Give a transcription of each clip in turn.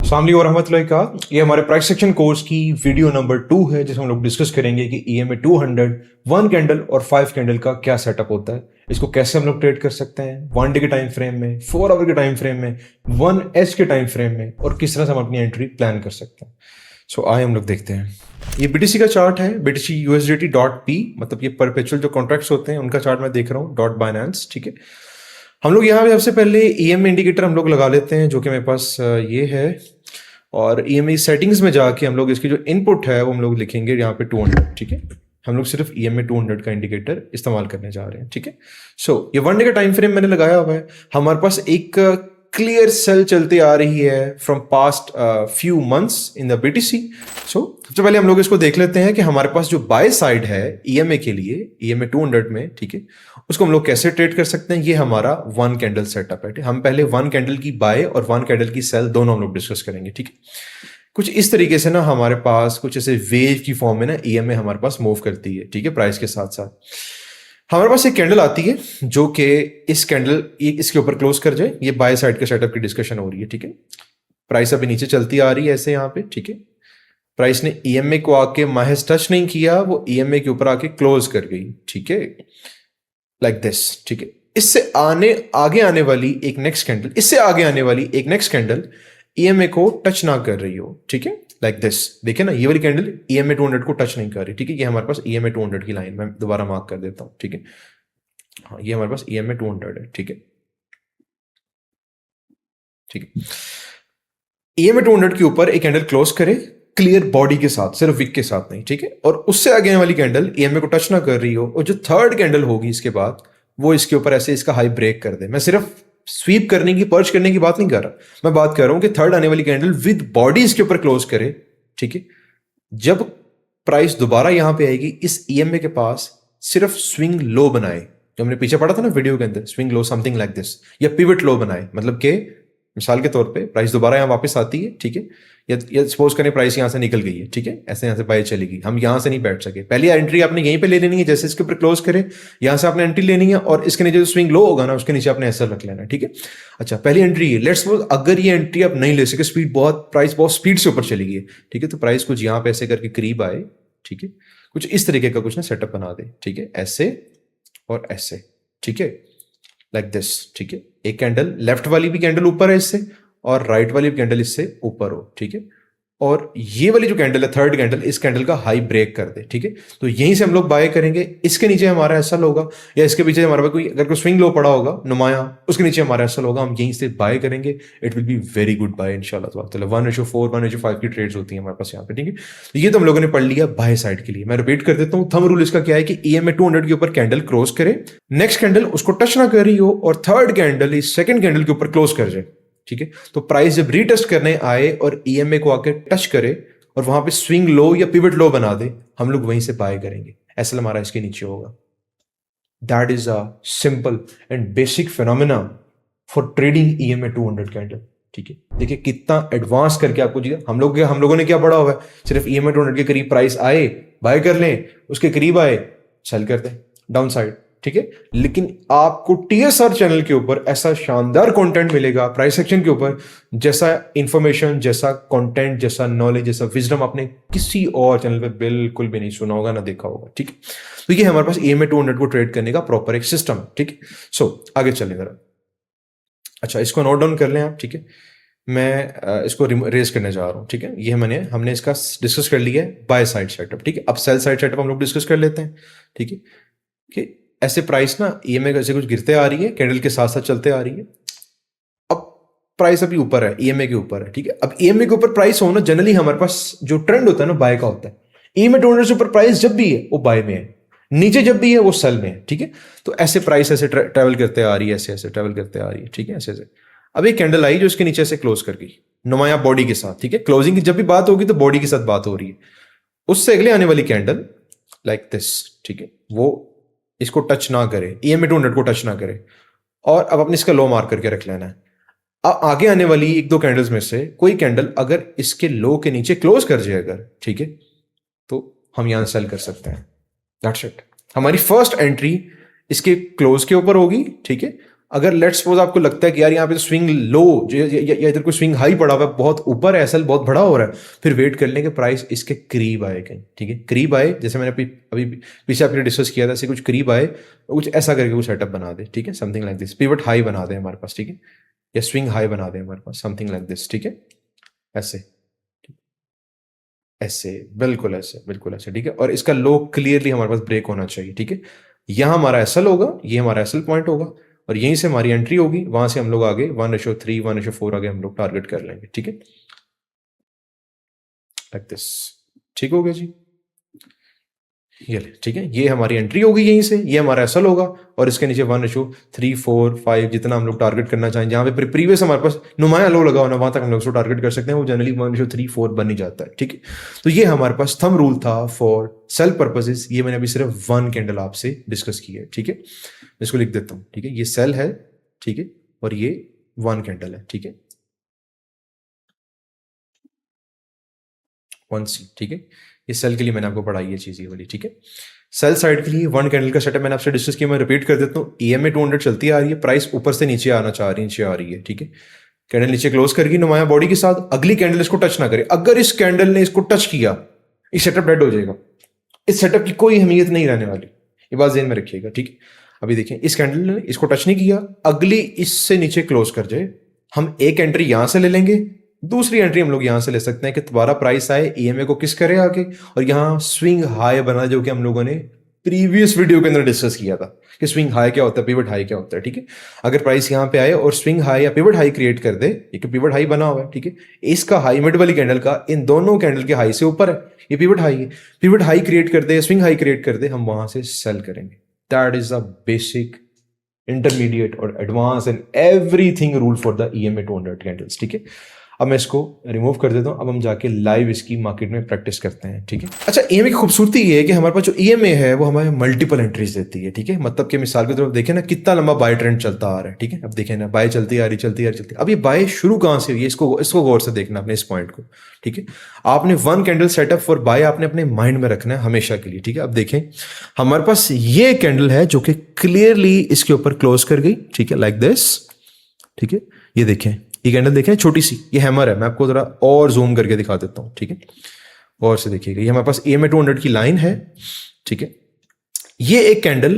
अस्सलाम वालेकुम रहमतुल्लाहि का। ये हमारे प्राइस सेक्शन कोर्स की वीडियो नंबर 2 है, जिसमें हम लोग डिस्कस करेंगे कि EMA 200 1 कैंडल और 5 कैंडल का क्या सेटअप होता है, इसको कैसे हम लोग ट्रेड कर सकते हैं 1 डे के टाइम फ्रेम में, 4 आवर के टाइम फ्रेम में, 1 एच के टाइम फ्रेम में, और किस तरह से हम अपनी एंट्री प्लान कर सकते हैं। सो आए हम लोग देखते हैं। ये BTC का चार्ट है, BTC USDT .p, मतलब ये परपेचुअल जो कॉन्ट्रैक्ट्स होते हैं उनका चार्ट मैं देख रहा हूँ .binance। ठीक है, हम लोग यहाँ पे सबसे पहले EMA इंडिकेटर हम लोग लगा लेते हैं, जो कि मेरे पास ये है, और EMA सेटिंग्स में जाके हम लोग इसकी जो इनपुट है वो हम लोग लिखेंगे यहाँ पे 200। ठीक है, हम लोग सिर्फ EMA 200 का इंडिकेटर इस्तेमाल करने जा रहे हैं। ठीक है, सो ये 1 डे का टाइम फ्रेम मैंने लगाया हुआ है। हमारे पास एक क्लियर सेल चलती आ रही है from past few months in the BTC। सो सबसे पहले हम लोग इसको देख लेते हैं कि हमारे पास जो बाय साइड है EMA के लिए, EMA 200 में, ठीक है, उसको हम लोग कैसे ट्रेड कर सकते हैं। ये हमारा 1 कैंडल सेटअप है। हम पहले 1 कैंडल की बाय और 1 कैंडल की सेल दोनों हम लोग डिस्कस करेंगे। ठीक है, कुछ इस तरीके से ना हमारे पास कुछ ऐसे वेव की फॉर्म में ना EMA हमारे पास मूव करती है। ठीक है, प्राइस के साथ साथ हमारे पास एक कैंडल आती है जो कि इस कैंडल इसके ऊपर क्लोज कर जाए। ये बाय साइड के सेटअप की डिस्कशन हो रही है। ठीक है, प्राइस अभी नीचे चलती आ रही है ऐसे यहाँ पे। ठीक है, प्राइस ने EMA को आके महज टच नहीं किया, वो EMA के ऊपर आके क्लोज कर गई। ठीक है, लाइक दिस। ठीक है, इससे आगे आने वाली एक नेक्स्ट कैंडल, इससे आगे आने वाली एक नेक्स्ट कैंडल EMA को टच ना कर रही हो। ठीक है, लाइक दिस। देखिए ना, ये वाली कैंडल EMA 200 को टच नहीं कर रही। ठीक है, ये हमारे पास EMA 200 की लाइन, मैं दोबारा मार्क कर देता हूं। ठीक है, हाँ, ये हमारे पास EMA 200 है। ठीक है, ठीक है, EMA 200 के ऊपर एक कैंडल क्लोज करे क्लियर बॉडी के साथ, सिर्फ विक के साथ नहीं। ठीक है, और उससे आगे आने वाली कैंडल EMA को टच ना कर रही हो, और जो थर्ड कैंडल होगी इसके बाद वो इसके ऊपर ऐसे इसका हाई ब्रेक कर दे। मैं सिर्फ स्वीप करने की, पर्च करने की बात नहीं कर रहा, मैं बात कर रहा हूं कि थर्ड आने वाली कैंडल विद बॉडी इसके ऊपर क्लोज करे। ठीक है, जब प्राइस दोबारा यहां पे आएगी इस EMA के पास, सिर्फ स्विंग लो बनाए, जो हमने पीछे पढ़ा था ना वीडियो के अंदर, swing low something like this, या पिवट लो बनाए। मतलब कि मिसाल के तौर पे प्राइस दोबारा यहां वापस आती है। ठीक है, या सपोज करें प्राइस यहां से निकल गई है। ठीक है, ऐसे यहां से बाय चलेगी, हम यहां से नहीं बैठ सके। पहली एंट्री आपने यहीं पे ले लेनी है, जैसे इसके ऊपर क्लोज करे यहां से आपने एंट्री लेनी है, और इसके नीचे जो स्विंग लो होगा ना उसके नीचे आपने ऐसा रख लेना है। ठीक है, अच्छा, पहली एंट्री है। लेट्स सपोज अगर ये एंट्री आप नहीं ले सके, प्राइस बहुत स्पीड से ऊपर चली गई। ठीक है, तो प्राइस कुछ यहां पे ऐसे करके करीब आए। ठीक है, कुछ इस तरीके का कुछ ना सेटअप बना दे। ठीक है, ऐसे और ऐसे। ठीक है, लाइक दिस। ठीक है, एक कैंडल, लेफ्ट वाली भी कैंडल ऊपर है इससे, और राइट वाली भी कैंडल इससे ऊपर हो। ठीक है, और ये वाली जो कैंडल है, थर्ड कैंडल, इस कैंडल का हाई ब्रेक कर दे। ठीक है, तो यहीं से हम लोग बाय करेंगे। इसके नीचे हमारा एसएल होगा, या इसके पीछे हमारे पास अगर कोई स्विंग लो पड़ा होगा नुमाया, उसके नीचे हमारा एसएल होगा, हम यहीं से बाय करेंगे। It will be very good bye इंशाल्लाह। 1:4 1:5 की ट्रेड्स होती है हमारे पास यहाँ पे। ठीक है, तो ये तो हम लोगों ने पढ़ लिया बाय साइड के लिए। मैं रिपीट कर देता हूँ, थंब रूल इसका क्या है कि EMA 200 के ऊपर कैंडल क्रॉस करे, नेक्स्ट कैंडल उसको टच ना कर रही हो, और थर्ड कैंडल इस सेकंड कैंडल के ऊपर क्लोज कर जाए। ठीक है, तो प्राइस जब रीटेस्ट करने आए और EMA को आके टच करे और वहां पे स्विंग लो या पिवट लो बना दे, हम लोग वहीं से बाय करेंगे। ऐसा हमारा इसके नीचे होगा। That is a simple and basic phenomena for trading EMA 200 candle. ठीक है, देखिए कितना एडवांस करके आपको जी, हम लोगों ने क्या पढ़ा हुआ है, सिर्फ EMA 200 के करीब प्राइस आए बाय कर लें, उसके करीब आए सेल कर दें डाउन साइड। ठीक है, लेकिन आपको TSR चैनल के ऊपर ऐसा शानदार कंटेंट मिलेगा प्राइस सेक्शन के ऊपर, जैसा इंफॉर्मेशन, जैसा कंटेंट, जैसा नॉलेज, जैसा विजडम आपने किसी और चैनल पे बिल्कुल भी नहीं सुना होगा ना देखा होगा। ठीक है, तो ये हमारे पास EMA 200 को ट्रेड करने का प्रॉपर एक सिस्टम। ठीक है, सो आगे चलें जरा। अच्छा, इसको नोट डाउन कर लें आप। ठीक है, मैं इसको रेज करने जा रहा हूं। ठीक है, ये हमने इसका डिस्कस कर लिया है बाय साइड सेटअप। ठीक है, अब सेल साइड सेटअप हम लोग डिस्कस कर लेते हैं। ठीक है, कि ऐसे प्राइस ना EMA ऐसे कुछ गिरते आ रही है, कैंडल के साथ साथ चलते आ रही है। अब प्राइस अभी ऊपर है, EMA के ऊपर है। ठीक है, अब EMA के ऊपर प्राइस हो ना, जनरली हमारे पास जो ट्रेंड होता है ना बाय का होता है। EMA 200 से ऊपर प्राइस जब भी है वो बाय में है, नीचे जब भी है वो सेल में है। ठीक है, तो ऐसे प्राइस ऐसे ट्रेवल करते आ रही है, ऐसे ऐसे ट्रेवल करते आ रही है। ठीक है, ऐसे ऐसे। अब एक कैंडल आई जो इसके नीचे से क्लोज कर गई नुमाया बॉडी के साथ। ठीक है, क्लोजिंग की जब भी बात होगी तो बॉडी के साथ बात हो रही है। उससे अगले आने वाली कैंडल लाइक दिस। ठीक है, वो इसको टच ना करे, EMA 200 को टच ना करे, और अब अपने इसका लो मार्क करके रख लेना है। अब आगे आने वाली एक दो कैंडल्स में से कोई कैंडल अगर इसके लो के नीचे क्लोज कर जाए अगर, ठीक है, तो हम यहां सेल कर सकते हैं। दैट्स इट, हमारी फर्स्ट एंट्री इसके क्लोज के ऊपर होगी। ठीक है, अगर लेट्स सपोज आपको लगता है कि यार यहाँ पे तो स्विंग लो या इधर कोई स्विंग हाई पड़ा हुआ है, बहुत ऊपर है, एसएल बहुत बड़ा हो रहा है, फिर वेट कर लेंगे प्राइस इसके करीब आए कहीं, ठीक है, करीब आए, जैसे मैंने अभी पीछे आपने डिस्कस किया था, ऐसे कुछ करीब आए, कुछ ऐसा करके कुछ सेटअप बना दे, ठीक है, something like this, pivot high बना दे हमारे पास, ठीक है, या स्विंग हाई बना दे हमारे पास, समथिंग लाइक दिस, ठीक है, ऐसे ऐसे बिल्कुल ऐसे, बिल्कुल ऐसे, ठीक है, और इसका लो क्लियरली हमारे पास ब्रेक होना चाहिए, ठीक है, यहाँ हमारा एसएल होगा, ये हमारा एसएल पॉइंट होगा, और यहीं से हमारी एंट्री होगी, वहां से हम लोग आगे 1:3 1:4 आगे हम लोग टारगेट कर लेंगे, ठीक है, लाइक दिस, ठीक हो गया जी, ये ले, ठीक है, ये हमारी एंट्री होगी यहीं से, ये हमारा एसएल होगा, और इसके नीचे 1:3 4 5 जितना हम लोग टारगेट करना चाहें, जहां पे प्रीवियस हमारे पास नुमाया लो लगा होना, वहां तक हम लोग उसको टारगेट कर सकते हैं, वो जनरली 1:3 4 बन ही जाता है, ठीक है, तो ये हमारे पास थंब रूल था फॉर सेल पर्पसेस, ये मैंने अभी सिर्फ 1 कैंडल आपसे डिस्कस की है, ठीक है, इसको लिख देता हूं, ठीक है, ये सेल है, ठीक है, और ये 1 कैंडल है, ठीक है, 1C, ठीक है, ये सेल के लिए मैंने आपको पढ़ाई है चीज ये वाली, ठीक है, सेल साइड के लिए 1 कैंडल का सेटअप मैंने आपसे डिस्कस किया, मैं रिपीट कर देता हूँ, EMA 200 चलती आ रही है, प्राइस ऊपर से नीचे आना चाह रही है, नीचे आ रही है, ठीक है, कैंडल नीचे क्लोज करगी नुमाया बॉडी के साथ, अगली कैंडल इसको टच ना करे, अगर इस कैंडल ने इसको टच किया, ये सेटअप डेड हो जाएगा, इस सेटअप की कोई अहमियत नहीं रहने वाली, ये बात ध्यान में रखिएगा, ठीक है, अभी देखें इस कैंडल ने इसको टच नहीं किया, अगली इससे नीचे क्लोज कर जाए, हम एक एंट्री यहां से ले लेंगे, दूसरी एंट्री हम लोग यहां से ले सकते हैं कि दोबारा प्राइस आए, EMA को किस करे आके, और यहां स्विंग हाई बना, जो कि हम लोगों ने प्रीवियस वीडियो के अंदर डिस्कस किया था कि स्विंग हाई क्या होता है, पिवट हाई क्या होता है, ठीक है, अगर प्राइस यहां पे आए और स्विंग हाई या पिवट हाई क्रिएट कर दे, ये पिवट हाई बना हुआ है, ठीक है, इसका हाई मिड वाली कैंडल का इन दोनों कैंडल के हाई से ऊपर है, ये पिवट हाई है, पिवट हाई क्रिएट कर दे, स्विंग हाई क्रिएट कर दे, हम वहां से सेल करेंगे, that is the basic intermediate और advance and everything rule for the EMA 200 candles, ठीक है, अब मैं इसको रिमूव कर देता हूं, अब हम जाके लाइव इसकी मार्केट में प्रैक्टिस करते हैं, ठीक है, अच्छा, EMA की खूबसूरती ये है कि हमारे पास जो EMA है वो हमें मल्टीपल एंट्रीज देती है, ठीक है, मतलब कि मिसाल के तौर पर देखें ना कितना लंबा बाय ट्रेंड चलता आ रहा है, ठीक है, अब देखें ना बाय चलती आ रही चलती आ रही चलती, अब ये बाय शुरू कहां से हुई है, इसको गौर से देखना अपने इस पॉइंट को, ठीक है, आपने 1 कैंडल सेटअप फॉर बाय आपने अपने माइंड में रखना है हमेशा के लिए, ठीक है, अब देखें हमारे पास ये कैंडल है जो कि क्लियरली इसके ऊपर क्लोज कर गई, ठीक है, लाइक दिस, ठीक है, ये देखें, ये कैंडल देखें छोटी सी, ये हैमर है, मैं आपको जरा और जूम करके दिखा देता हूं, ठीक है, और से देखिएगा, ये हमारे पास EMA 200 की लाइन है, ठीक है, ये एक कैंडल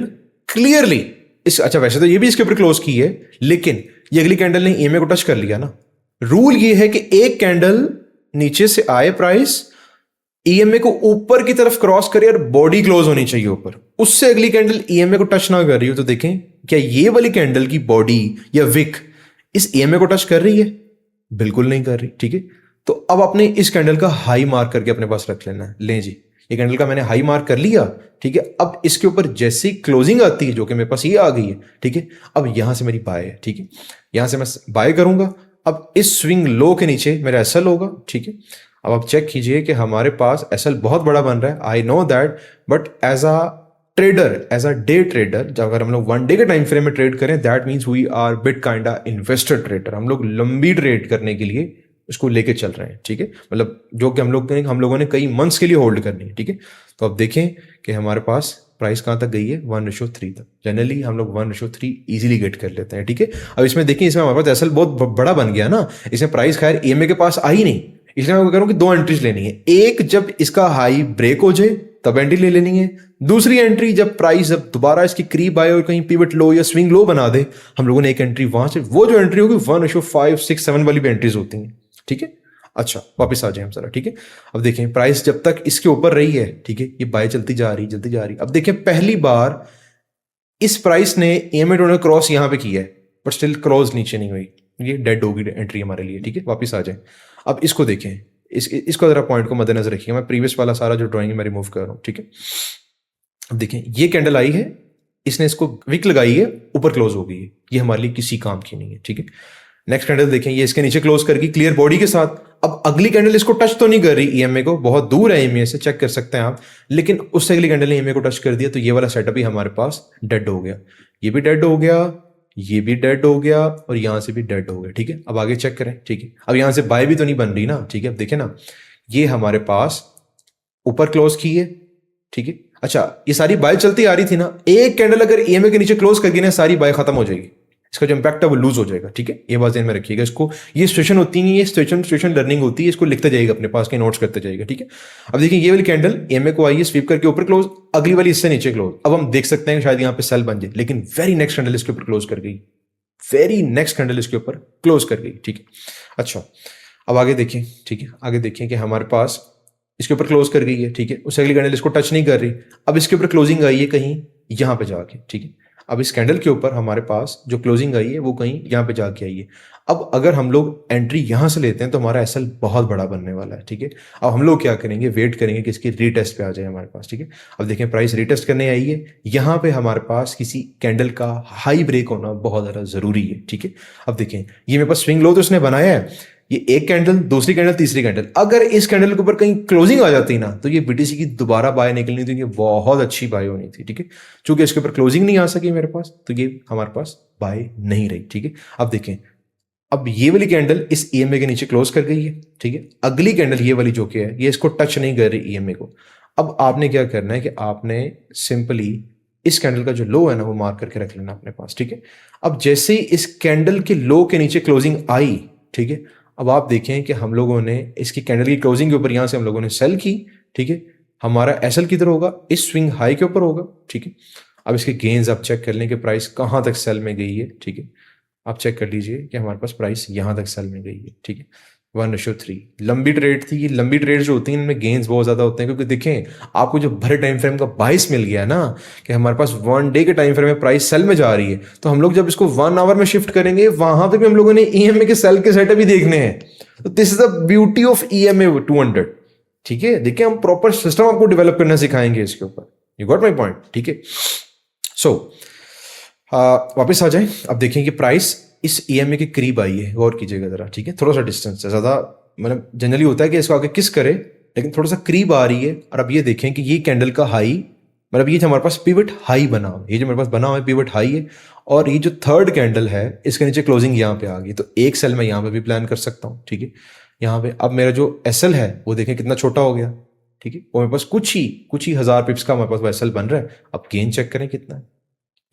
क्लियरली इस, अच्छा वैसे तो ये भी इसके ऊपर क्लोज की है, लेकिन ये अगली कैंडल ने EMA को टच कर लिया ना, रूल ये है कि एक कैंडल नीचे से आए प्राइस, EMA को ऊपर की तरफ क्रॉस करे और बॉडी क्लोज होनी चाहिए ऊपर, उससे अगली कैंडल EMA को टच ना कर रही हो, तो देखें क्या ये वाली कैंडल की बॉडी या विक इस EMA को टच कर रही है, बिल्कुल नहीं कर रही, ठीक है, तो अब आपने इस कैंडल का हाई मार्क करके अपने पास रख लेना है, लें जी, ये कैंडल का मैंने हाई मार्क कर लिया, ठीक है, अब इसके ऊपर जैसे ही क्लोजिंग आती है जो कि मेरे पास ये आ गई है, ठीक है, अब यहां से मेरी बाय है, ठीक है, यहां से मैं बाय करूंगा, अब इस स्विंग लो के नीचे मेरा एसएल होगा, ठीक है, अब आप चेक कीजिए कि हमारे पास एसएल बहुत बड़ा बन रहा है, I know that, but as a trader, as a day trader, जब अगर हम लोग 1 डे के टाइम फ्रेम में ट्रेड करें, that means we are bit kinda investor trader, हम लोग लंबी ट्रेड करने के लिए उसको लेके चल रहे हैं, ठीक है, मतलब जो कि हम लोगों ने कई मंथ्स के लिए होल्ड करनी है, ठीक है, तो अब देखें कि हमारे पास प्राइस कहां तक गई है, 1:3 तक, जनरली हम लोग 1:3 इजीली गेट कर लेते हैं, ठीक है, अब इसमें देखिए, इसमें हमारे पास एसएल बहुत बड़ा बन गया ना, इसमें प्राइस खैर EMA के पास आई नहीं, इसलिए मैं कह रहा हूं कि 2 एंट्रीज लेनी है, एक जब इसका हाई ब्रेक हो जाए तब एंट्री ले लेनी है, दूसरी एंट्री जब प्राइस जब दोबारा इसकी करीब आए और कहीं पिवट लो या स्विंग लो बना दे, हम लोगों ने एक एंट्री वहां से, वो जो एंट्री होगी 1:5 6 7 वाली भी एंट्रीज होती हैं, ठीक है, अच्छा वापस आ जाए हम जरा, ठीक है, अब देखें प्राइस जब तक इसके ऊपर रही है, ठीक है, ये बाय चलती जा रही चलती जा रही, अब देखें पहली बार इस प्राइस ने EMA 200 क्रॉस यहां पे किया है, बट स्टिल क्रॉस नीचे नहीं हुई, ये डेड होगी एंट्री हमारे लिए, ठीक है, वापस आ जाए, अब इसको देखें, इसको जरा पॉइंट को मद्देनजर रखिएगा, मैं प्रीवियस वाला सारा जो ड्राइंग मैं रिमूव कर रहा हूं, ठीक है, अब देखें ये कैंडल आई है, इसने इसको विक लगाई है, ऊपर क्लोज हो गई है, ये हमारे लिए किसी काम की नहीं है, ठीक है, नेक्स्ट कैंडल देखें, ये इसके नीचे क्लोज करगी क्लियर बॉडी के साथ, अब अगली कैंडल इसको टच तो नहीं कर रही EMA को, बहुत दूर है EMA से, चेक कर सकते हैं आप, लेकिन उससे अगली कैंडल ने EMA को टच कर दिया, तो ये वाला सेटअप ही हमारे पास डेड हो गया, ये भी डेड हो गया, ये भी डेड हो गया, और यहां से भी डेड हो गया, ठीक है, अब आगे चेक करें, ठीक है, अब यहां से बाय भी तो नहीं बन रही ना, ठीक है, अब देखें ना, ये हमारे पास ऊपर क्लोज की है, ठीक है, अच्छा ये सारी बाय चलती आ रही थी ना, एक कैंडल अगर EMA के नीचे क्लोज करके ना सारी बाय खत्म हो जाएगी, इसका जो इम्पैक्ट है वो लूज हो जाएगा, ठीक है, ये बात ध्यान में रखिएगा। इसको ये सिचुएशन होती है, ये सिचुएशन लर्निंग होती है, इसको लिखते जाइएगा अपने पास के नोट्स करते जाइएगा, ठीक है। अब देखिए ये वाली कैंडल EMA को आई है, स्वीप करके ऊपर क्लोज, अगली वाली इससे नीचे क्लोज। अब हम देख सकते हैं कि शायद यहाँ पे सेल बन जाए, लेकिन वेरी नेक्स्ट कैंडल इसके ऊपर क्लोज कर गई, वेरी नेक्स्ट कैंडल इसके ऊपर क्लोज कर गई, ठीक है। अच्छा अब आगे देखिए, ठीक है, आगे देखिए कि हमारे पास इसके ऊपर क्लोज कर गई है, ठीक है, उससे अगली कैंडल इसको टच नहीं कर रही। अब इसके ऊपर क्लोजिंग आई है कहीं यहाँ पे जाके, ठीक है। अब इस कैंडल के ऊपर हमारे पास जो क्लोजिंग आई है वो कहीं यहाँ पे जाके आई है। अब अगर हम लोग एंट्री यहाँ से लेते हैं तो हमारा एसएल बहुत बड़ा बनने वाला है, ठीक है। अब हम लोग क्या करेंगे, वेट करेंगे कि इसकी रीटेस्ट पे आ जाए हमारे पास, ठीक है। अब देखें प्राइस रीटेस्ट करने आई है, यहाँ पे हमारे पास किसी कैंडल का हाई ब्रेक होना बहुत ज़्यादा ज़रूरी है, ठीक है। अब देखें ये मेरे पास स्विंग लो तो इसने बनाया है, ये एक कैंडल, दूसरी कैंडल, तीसरी कैंडल, अगर इस कैंडल के ऊपर कहीं क्लोजिंग आ जाती ना तो ये BTC की दोबारा बाय निकलनी थी, ये बहुत अच्छी बाय होनी थी, ठीक है। चूंकि इसके ऊपर क्लोजिंग नहीं आ सकी मेरे पास तो ये हमारे पास बाय नहीं रही, ठीक है। अब देखें अब ये वाली कैंडल इस EMA के नीचे क्लोज कर गई है, ठीक है। अगली कैंडल ये वाली जो कि है ये इसको टच नहीं कर रही EMA को। अब आपने क्या करना है कि आपने सिंपली इस कैंडल का जो लो है ना वो मार्क करके रख लेना अपने पास, ठीक है। अब जैसे ही इस कैंडल के लो के नीचे क्लोजिंग आई, ठीक है, अब आप देखें कि हम लोगों ने इसकी कैंडल की क्लोजिंग के ऊपर यहां से हम लोगों ने सेल की, ठीक है। हमारा एसएल किधर होगा, इस स्विंग हाई के ऊपर होगा, ठीक है। अब इसके गेन्स आप चेक कर लें कि प्राइस कहां तक सेल में गई है, ठीक है। आप चेक कर लीजिए कि हमारे पास प्राइस यहां तक सेल में गई है, ठीक है। 1:3 लंबी ट्रेड थी। लंबी ट्रेड जो होती हैं इनमें गेन्स बहुत ज्यादा होते हैं, क्योंकि देखें आपको जो भरे टाइम फ्रेम का बाइस मिल गया ना कि हमारे पास 1 डे के टाइम फ्रेम में प्राइस सेल में जा रही है, तो हम लोग जब इसको 1 आवर में शिफ्ट करेंगे वहां पे भी हम लोगों ने EMA के सेल के सेटअप भी देखने हैं। तो this is the beauty of EMA 200, ठीक है। देखिए हम प्रॉपर सिस्टम आपको डेवलप करना सिखाएंगे इसके ऊपर, यू गॉट माई पॉइंट, ठीक है। सो वापस आ जाए, अब देखें कि प्राइस इस EMA के करीब आई है, गौर कीजिएगा जरा, ठीक है। थोड़ा सा डिस्टेंस है, ज्यादा मतलब जनरली होता है कि इसको आगे किस करे, लेकिन थोड़ा सा करीब आ रही है। और अब ये देखें कि ये कैंडल का हाई, मतलब ये जो हमारे पास पिवट हाई बना हुआ है, ये जो मेरे पास बना हुआ है पिवट हाई है, और ये जो थर्ड कैंडल है इसके नीचे क्लोजिंग यहाँ पे आ गई, तो एक सेल मैं यहाँ पे भी प्लान कर सकता हूँ, ठीक है। यहाँ पे अब मेरा जो SL है वो देखें कितना छोटा हो गया, ठीक है। वो मेरे पास कुछ ही 1000 पिप्स का हमारे पास वो SL बन रहा है। अब गेन चेक करें कितना है,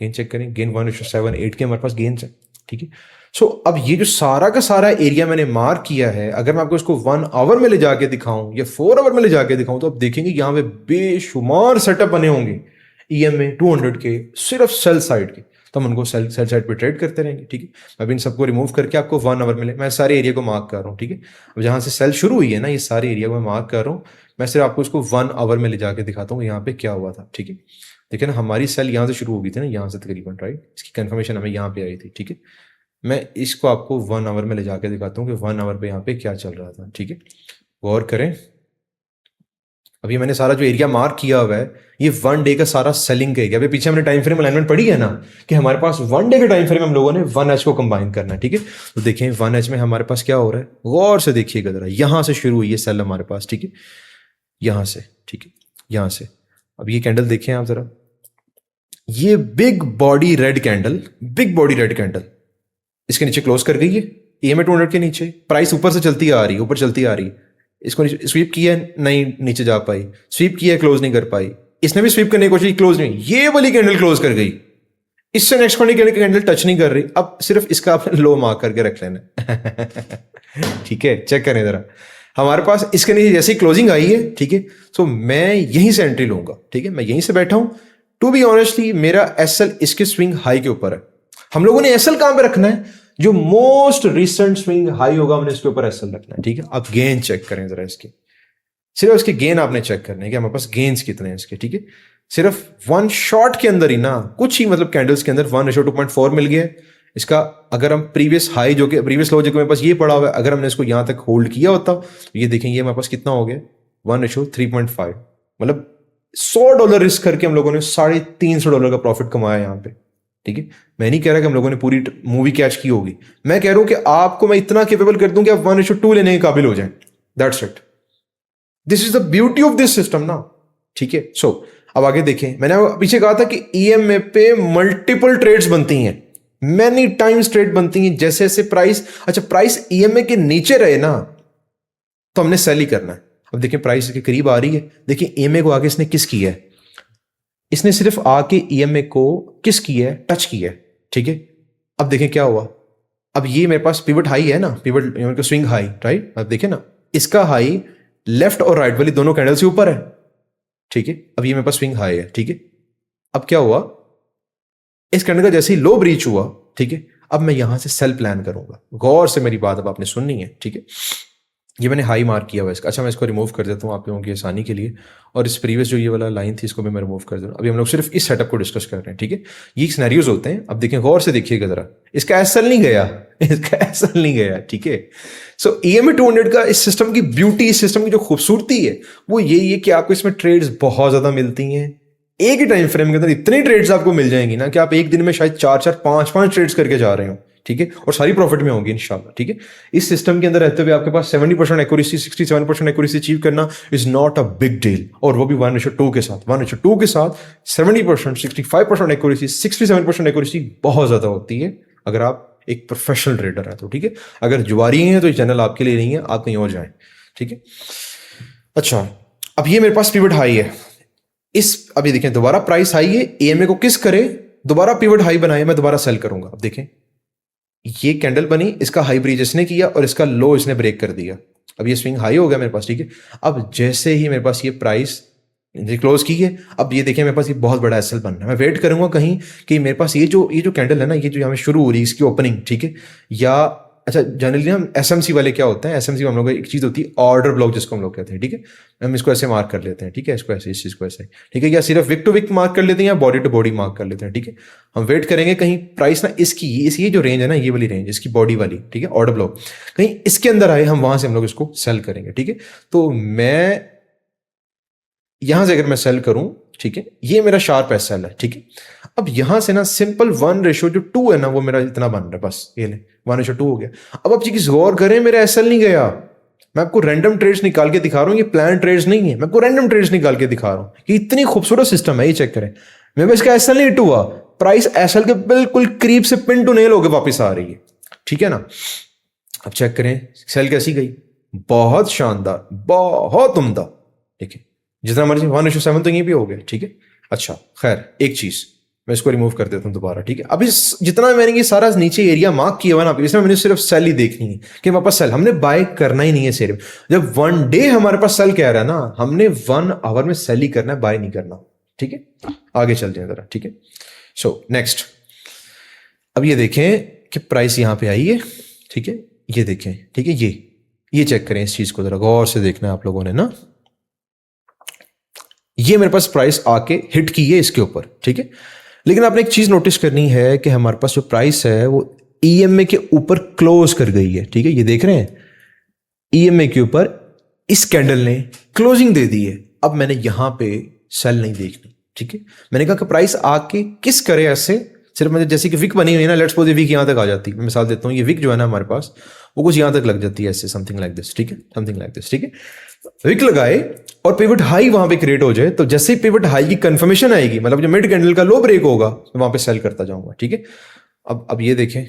गेन चेक करें, गेन 1:7.8 के हमारे पास गेन है, ठीक है। सो अब ये जो सारा का सारा एरिया मैंने मार्क किया है, अगर मैं आपको इसको 1 आवर में ले जाके दिखाऊं या 4 आवर में ले जाके दिखाऊं तो आप देखेंगे यहाँ पे बेशुमार सेटअप बने होंगे EMA 200 के, सिर्फ सेल साइड के। तो हम उनको सेल साइड पे ट्रेड करते रहेंगे, ठीक है। मैं भी इन सबको रिमूव करके आपको 1 आवर मिले, मैं सारे एरिया को मार्क कर रहा हूँ, ठीक है। अब जहां से सेल शुरू हुई है ना, ये सारे एरिया को मैं मार्क कर रहा हूँ। मैं सिर्फ आपको इसको 1 आवर में ले जाके दिखाता हूँ यहाँ पे क्या हुआ था, ठीक है। देखिए ना हमारी सेल यहाँ से शुरू हो गई थी ना, यहाँ से तकरीबन, राइट। इसकी कंफर्मेशन हमें यहाँ पे आई थी, ठीक है। मैं इसको आपको 1 आवर में ले जाके दिखाता हूँ कि 1 आवर पे यहाँ पे क्या चल रहा था, ठीक है। गौर करें, अभी मैंने सारा जो एरिया मार्क किया हुआ है ये 1 डे का सारा सेलिंग का एरिया। अभी पीछे हमने टाइम फ्रेम अलाइनमेंट पढ़ी है ना कि हमारे पास 1 डे के टाइम फ्रेम हम लोगों ने 1H को कंबाइन करना है, ठीक है। तो देखें 1H में हमारे पास क्या हो रहा है, गौर से देखिएगा जरा, यहां से शुरू हुई है सेल हमारे पास, ठीक है, यहां से, ठीक है, यहां से। अब ये कैंडल देखें आप जरा, ये big body red candle, big body red candle इसके नीचे क्लोज कर गई है EMA 200 के नीचे। प्राइस ऊपर से चलती आ रही है, ऊपर चलती आ रही है। इसको स्वीप किया नहीं, नीचे जा पाई, स्वीप किया क्लोज नहीं कर पाई, इसने भी स्वीप करने की कोशिश, क्लोज नहीं, ये वाली कैंडल क्लोज कर गई, इससे नेक्स्ट कैंडल टच नहीं कर रही। अब सिर्फ इसका आपने लो मार्क करके रख लेना ठीक है। चेक करें जरा, हमारे पास इसके नीचे जैसे ही क्लोजिंग आई है, ठीक है, तो मैं यहीं से एंट्री लूंगा, ठीक है। मैं यहीं से बैठा हूं, टू बी ऑनेस्टली मेरा SL इसके स्विंग हाई के ऊपर है। हम लोगों ने SL कहां पे रखना है, जो मोस्ट रिसेंट स्विंग हाई होगा हमने इसके ऊपर SL रखना है, ठीक है। आप गेन चेक करें जरा इसके, सिर्फ इसके गेन आपने चेक करने हैं कि हमारे पास गेन्स कितने हैं इसके, ठीक है। सिर्फ 1 शॉट के अंदर ही ना, कुछ ही मतलब कैंडल्स के अंदर 1:2.4 मिल गया है इसका। अगर हम प्रीवियस हाई जो कि प्रीवियस लो जो कि मेरे पास ये पड़ा हुआ है, अगर हमने इसको यहां तक होल्ड किया होता तो ये देखेंगे हमारे पास कितना हो गया, 1:3.5, मतलब $100 रिस्क करके हम लोगों ने $350 का प्रॉफिट कमाया यहाँ पे, ठीक है। मैं नहीं कह रहा कि हम लोगों ने पूरी मूवी कैच की होगी, मैं कह रहा हूं कि आपको मैं इतना केपेबल कर दूं कि आप 1:2 लेने के काबिल हो जाए, that's it. This is the beauty of this system ना, ठीक है। सो अब आगे देखें, मैंने पीछे कहा था कि EMA पे मल्टीपल ट्रेड्स बनती हैं, मैनी टाइम्स ट्रेड बनती हैं। जैसे जैसे प्राइस, अच्छा प्राइस EMA के नीचे रहे ना तो हमने सेल ही करना है। अब देखिए प्राइस के करीब आ रही है, देखिए EMA को आगे इसने किस किया है, इसने सिर्फ आके EMA को किस किया है, टच किया है, ठीक है। अब देखें क्या हुआ, अब ये मेरे पास पिवट हाई है ना, पिवट स्विंग हाई, राइट। अब देखें ना, इसका हाई लेफ्ट और राइट वाली दोनों कैंडल से ऊपर है, ठीक है। अब ये मेरे पास स्विंग हाई है, ठीक है। अब क्या हुआ, इस कैंडल का जैसे ही लो ब्रीच हुआ, ठीक है, अब मैं यहां से सेल प्लान करूंगा। गौर से मेरी बात अब आपने सुननी है, ठीक है। ये मैंने हाई मार्क किया हुआ इसका। अच्छा, मैं इसको रिमूव कर देता हूँ आप लोगों की आसानी के लिए, और इस प्रीवियस जो ये वाला लाइन थी इसको भी मैं रिमूव कर दूँ। अभी हम लोग सिर्फ इस सेटअप को डिस्कस कर रहे हैं, ठीक है। ये सिनेरियोज होते हैं। अब देखें, गौर से देखिएगा जरा, इसका एसएल नहीं गया, इसका एसएल नहीं गया, ठीक है। सो EMA 200 का इस सिस्टम की ब्यूटी, इस सिस्टम की जो खूबसूरती है वो यही है कि आपको इसमें ट्रेड्स बहुत ज्यादा मिलती हैं। एक ही टाइम फ्रेम के अंदर इतनी ट्रेड्स आपको मिल जाएंगी ना कि आप एक दिन में शायद 4-4, 5-5 ट्रेड्स करके जा रहे हो, ठीक है, और सारी प्रॉफिट में होंगी इंशाल्लाह, ठीक है। इस सिस्टम के अंदर रहते हुए आपके पास 70% एक्यूरेसी, 67% एक्यूरेसी अचीव करना is not a big deal, और वो भी 1:2 के साथ। 1:2 के साथ 70%, 65% एक्यूरेसी, 67% एक्यूरेसी बहुत ज्यादा होती है अगर आप एक प्रोफेशनल ट्रेडर है तो, ठीक है। अगर जुआरी हैं तो ये चैनल आपके लिए नहीं है, आप कहीं और जाएं, ठीक है। अच्छा, अब ये मेरे पास पिवट हाई है, अभी देखें दोबारा प्राइस हाई है, EMA को किस करे, दोबारा पिवट हाई बनाए, मैं दोबारा सेल करूंगा। अब देखें, ये कैंडल बनी, इसका हाई ब्रीच इसने किया और इसका लो इसने ब्रेक कर दिया। अब ये स्विंग हाई हो गया मेरे पास, ठीक है। अब जैसे ही मेरे पास ये प्राइस क्लोज की है, अब ये देखें मेरे पास ये बहुत बड़ा एसएल बन रहा है। मैं वेट करूंगा कहीं कि मेरे पास ये जो कैंडल है ना, ये जो यहाँ शुरू हो रही है इसकी ओपनिंग, ठीक है, या अच्छा जनरली हम SMC वाले क्या होते हैं, SMC में हम लोग एक चीज होती है ऑर्डर ब्लॉक जिसको हम लोग कहते हैं, ठीक है। हम इसको ऐसे मार्क कर लेते हैं, ठीक है, इसको ऐसे, इस चीज को ऐसे, ठीक है, या सिर्फ विक टू विक मार्क कर लेते हैं या बॉडी टू बॉडी मार्क कर लेते हैं, ठीक है। हम वेट करेंगे कहीं प्राइस ना ये जो रेंज है ना, ये वाली रेंज, इसकी बॉडी वाली, ठीक है, ऑर्डर ब्लॉक कहीं इसके अंदर आए, हम वहां से हम लोग इसको सेल करेंगे, ठीक है। तो मैं यहां से अगर मैं सेल करूं, ठीक है, ये मेरा शार्प एसएल है, ठीक है। अब यहां से ना सिंपल 1:2 है ना, वो मेरा इतना बन रहा है, बस ये ले 1:2 हो गया। अब आप चीज गौर करें, मेरा एसएल नहीं गया, मैं आपको रैंडम ट्रेड्स निकाल के दिखा रहा हूं, ये प्लान ट्रेड्स नहीं है, मैं आपको रैंडम ट्रेड्स निकाल के दिखा रहा हूं कि इतनी खूबसूरत सिस्टम है, ये चेक करें। मेरे पास इसका एसएल नहीं हिट हुआ, प्राइस एसएल के बिल्कुल करीब से पिन टू नेल होकर वापस आ रही है, ठीक है ना। अब चेक करें सेल कैसी गई, बहुत शानदार, बहुत उम्दा, ठीक है। जितना मर्जी 1:7 तो ये भी हो गया, ठीक है। अच्छा खैर, एक चीज मैं इसको रिमूव कर देता हूं दोबारा, ठीक है। अभी जितना मैंने ये सारा नीचे एरिया मार्क किया हुआ ना, इसमें मैंने सिर्फ सेल ही देखनी है कि हमारे पास सेल, हमने बाय करना ही नहीं है सिर्फ। जब 1 डे हमारे पास सेल कह रहा है ना, हमने 1 आवर में सेल ही करना है, बाय नहीं करना, ठीक है। आगे चल जाए जरा, ठीक है। सो नेक्स्ट, अब ये देखें कि प्राइस यहां पे आई है, ठीक है, ये देखें, ठीक है, ये चेक करें, इस चीज को जरा गौर से देखना है आप लोगों ने ना। ये मेरे पास प्राइस आके हिट की है इसके ऊपर, ठीक है। लेकिन आपने एक चीज नोटिस करनी है कि हमारे पास जो प्राइस है वो EMA के ऊपर क्लोज कर गई है, ठीक है। ये देख रहे हैं, EMA के ऊपर इस कैंडल ने क्लोजिंग दे दी है। अब मैंने यहां पे सेल नहीं देखनी, ठीक है। मैंने कहा कि प्राइस आके किस करे ऐसे, सिर्फ मुझे जैसे कि विक बनी हुई है ना, लेट्स सपोज ये विक यहां तक आ जाती है, मैं मिसाल देता हूं, ये विक जो है ना हमारे पास वो कुछ यहां तक लग जाती है ऐसे, समथिंग लाइक दिस, ठीक है, समथिंग लाइक दिस, ठीक है। विक लगाए और पिवट हाई वहां पे क्रिएट हो जाए, तो जैसे ही पिवट हाई की कंफर्मेशन आएगी, मतलब जो मिड कैंडल का लो ब्रेक होगा, तो वहां पे सेल करता जाऊंगा, ठीक है। अब ये देखें,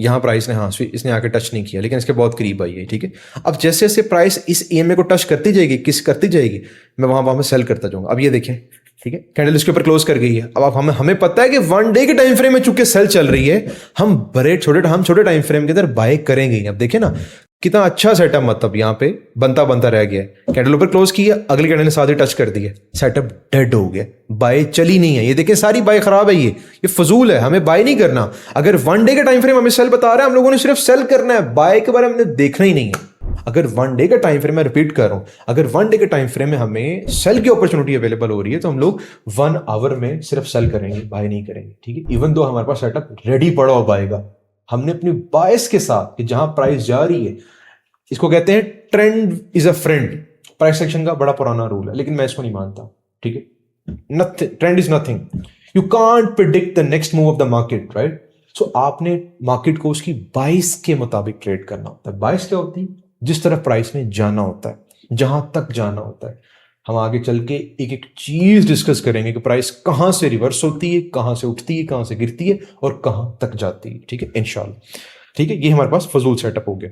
यहां प्राइस ने, हाँ इसने आके टच नहीं किया, लेकिन इसके बहुत करीब आई है, ठीक है। अब जैसे जैसे प्राइस इस EMA को टच करती जाएगी, किस करती जाएगी, मैं वहां सेल करता जाऊंगा। अब ये देखें, ठीक है, कैंडल इसके ऊपर क्लोज कर गई है। अब हमें पता है कि 1 डे के टाइम फ्रेम में चूंकि सेल चल रही है, हम छोटे टाइम फ्रेम के अंदर बाय करेंगे। अब देखें ना कितना अच्छा सेटअप, मतलब यहाँ पे बनता रह गया, कैंडल ऊपर क्लोज किया, अगली कैंडल ने साथ ही टच कर दिया, सेटअप डेड हो गया, बाय चली नहीं है। ये देखें सारी बाय खराब है, ये फजूल है, हमें बाय नहीं करना। अगर 1 डे का टाइम फ्रेम हमें सेल बता रहा है, हम लोगों ने सिर्फ सेल करना है, बाय के बारे में हमने देखना ही नहीं है। अगर 1 डे का टाइम फ्रेम, मैं रिपीट कर रहा हूं, अगर 1 डे के टाइम फ्रेम में हमें सेल की अपॉर्चुनिटी अवेलेबल हो रही है, तो हम लोग 1 आवर में सिर्फ सेल करेंगे, बाय नहीं करेंगे, ठीक है। इवन दो हमारे पास सेटअप रेडी पड़ा हो बाय का, हमने अपनी बायस के साथ कि जहां प्राइस जा रही है, इसको कहते हैं trend is a friend, price section का बड़ा पुराना रूल है, लेकिन मैं इसको नहीं मानता, ठीक है। Trend is nothing, you can't predict the next move of the market, right. So आपने मार्केट को उसकी बाइस के मुताबिक ट्रेड करना होता है। बाइस क्या होती है, जिस तरफ प्राइस में जाना होता है, जहां तक जाना होता है। हम आगे चल के एक एक चीज डिस्कस करेंगे कि प्राइस कहां से रिवर्स होती है, कहां से उठती है, कहां से गिरती है और कहां तक जाती है, ठीक है, इंशाल्लाह, ठीक है। ये हमारे पास फजूल सेटअप हो गया,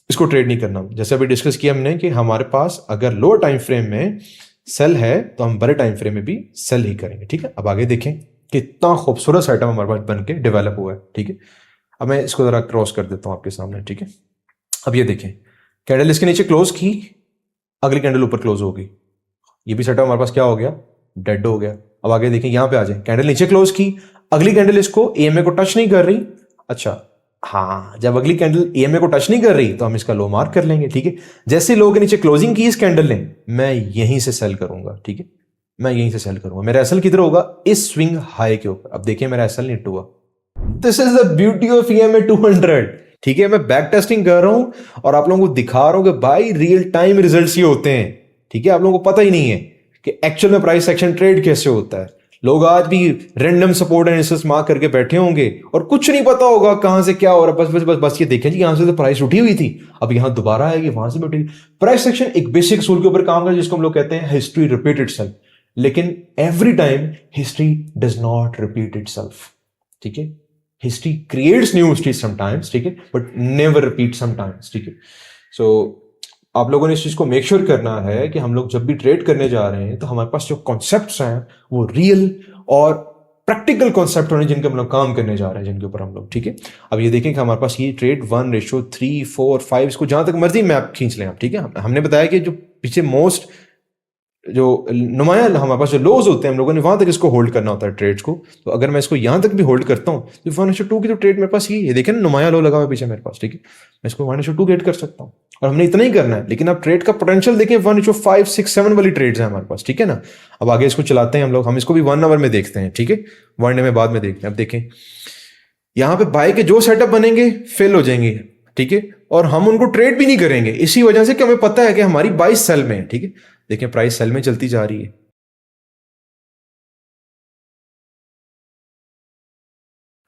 इसको ट्रेड नहीं करना। जैसे अभी डिस्कस किया हमने कि हमारे पास अगर लोअर टाइम फ्रेम में सेल है, तो हम बड़े टाइम फ्रेम में भी सेल ही करेंगे, ठीक है। अब आगे देखें, कितना खूबसूरत सेटअप हमारे पास बन के डेवलप हुआ है, ठीक है। अब मैं इसको ज़रा क्रॉस कर देता हूँ आपके सामने, ठीक है। अब ये देखें, कैंडल इसके नीचे क्लोज की, अगली कैंडल ऊपर क्लोज होगी, ये भी सेटअप हमारे पास क्या हो गया, डेड हो गया। अब आगे देखें, यहां पे आ जाए, कैंडल नीचे क्लोज की, अगली कैंडल इसको ईएमए को टच नहीं कर रही। अच्छा, हाँ, जब अगली कैंडल ईएमए को टच नहीं कर रही तो हम इसका लो मार्क कर लेंगे, ठीक है। जैसे लो के नीचे क्लोजिंग की इस कैंडल ने, मैं यहीं से सेल करूंगा, ठीक है। मैं यहीं से सेल करूंगा। मेरा एसएल किधर होगा, इस स्विंग हाई के ऊपर। अब देखिए मेरा एसएल हिट हुआ। This is the beauty of EMA 200, ठीक है। मैं बैक टेस्टिंग कर रहा हूं और आप लोगों को दिखा रहा हूं कि भाई रियल टाइम रिजल्ट्स ये होते हैं, ठीक है। आप लोगों को पता ही नहीं है कि एक्चुअल में प्राइस एक्शन ट्रेड कैसे होता है। लोग आज भी random support and resistance mark करके बैठे होंगे और कुछ नहीं पता होगा कहां से क्या हो रहा है। बस बस बस बस ये देखें जी, यहां से तो प्राइस उठी हुई थी, अब यहां दोबारा आएगी, वहां से भी उठी। प्राइस एक्शन एक बेसिक सूल के ऊपर काम कर, जिसको हम लोग कहते हैं हिस्ट्री रिपीट इटसेल्फ। लेकिन every time history does not repeat itself, ठीक है। History creates new history sometimes, ठीक है, बट नेवर रिपीट समटाइम्स, ठीक है। सो आप लोगों ने इस चीज को मेक श्योर करना है कि हम लोग जब भी ट्रेड करने जा रहे हैं तो हमारे पास जो कॉन्सेप्ट्स हैं वो रियल और प्रैक्टिकल कॉन्सेप्ट होने जिनके हम लोग काम करने जा रहे हैं, जिनके ऊपर हम लोग, ठीक है। अब ये देखें कि हमारे पास ये ट्रेड 1:3, 4, 5, इसको जहां तक मर्जी मैप खींच लें आप, ठीक है। हमने बताया कि जो पीछे मोस्ट जो नुमाया हमारे पास जो लोज होते हैं, हम लोगों ने वहां तक इसको होल्ड करना होता है ट्रेड्स को। तो अगर मैं इसको यहां तक भी होल्ड करता हूं तो 1:2 की तो ट्रेड मेरे पास ये देखें ना, नुमाया लो लगा हुआ है पीछे मेरे पास, ठीक है। मैं इसको 1:2 गेट कर सकता हूं और हमने इतना ही करना है। लेकिन अब ट्रेड का पोटेंशियल देखें, 1:5, 6, 7 वाली ट्रेड्स हैं हमारे पास, ठीक है ना। अब आगे इसको चलाते हैं हम लोग, हम इसको भी 1 आवर में देखते हैं, ठीक है। 1 डे में बाद में देखते हैं। अब देखें यहां पे बाय के जो सेटअप बनेंगे फेल हो जाएंगे, ठीक है। और हम उनको ट्रेड भी नहीं करेंगे, इसी वजह से कि हमें पता है कि हमारी बाई सेल में है, ठीक है। देखें प्राइस सेल में चलती जा रही है।